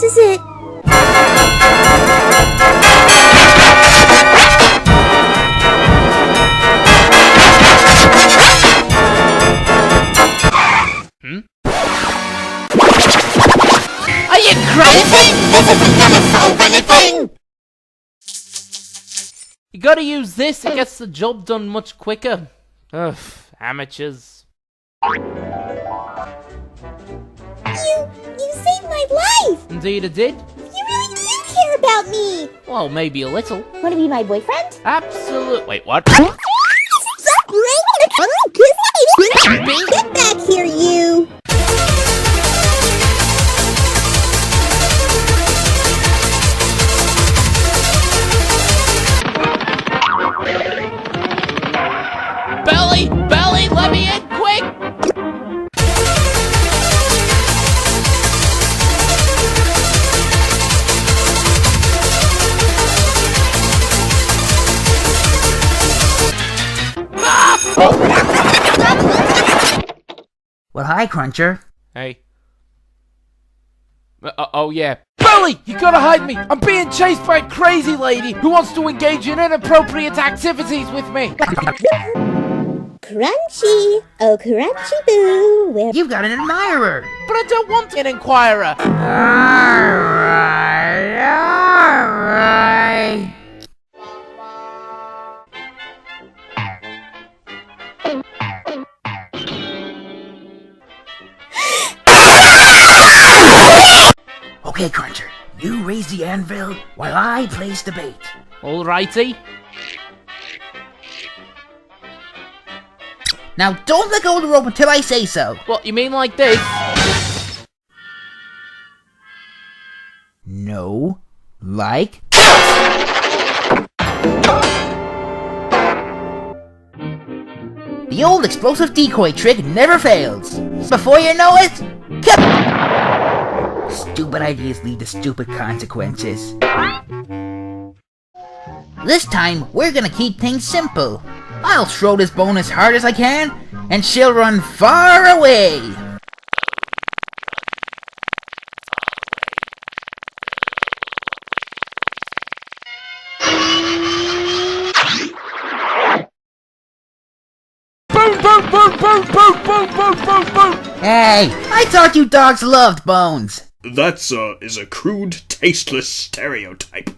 this is it. Are you crazy? This isn't gonna solve anything! You gotta use this, it gets the job done much quicker. Ugh, amateurs. You saved my life! Indeed it did. You really do care about me! Well, maybe a little. Wanna be my boyfriend? Absolute. Wait, what? Get back here, you! Belly, let me in, quick! Well, hi, Cruncher. Hey. Oh yeah. Belly, you gotta hide me! I'm being chased by a crazy lady who wants to engage in inappropriate activities with me! Crunchy! Oh, Crunchy Boo! Where... You've got an admirer. But I don't want an inquirer! Alright. Okay, Cruncher, you raise the anvil while I place the bait. Alrighty. Now, don't let go of the rope until I say so. What, you mean like this? No, like... The old explosive decoy trick never fails. Before you know it, stupid ideas lead to stupid consequences. This time, we're gonna keep things simple. I'll throw this bone as hard as I can, and she'll run far away. Boom, boom, boom, boom, boom, boom, boom, boom, boom! Hey, I thought you dogs loved bones. That, sir, is a crude, tasteless stereotype.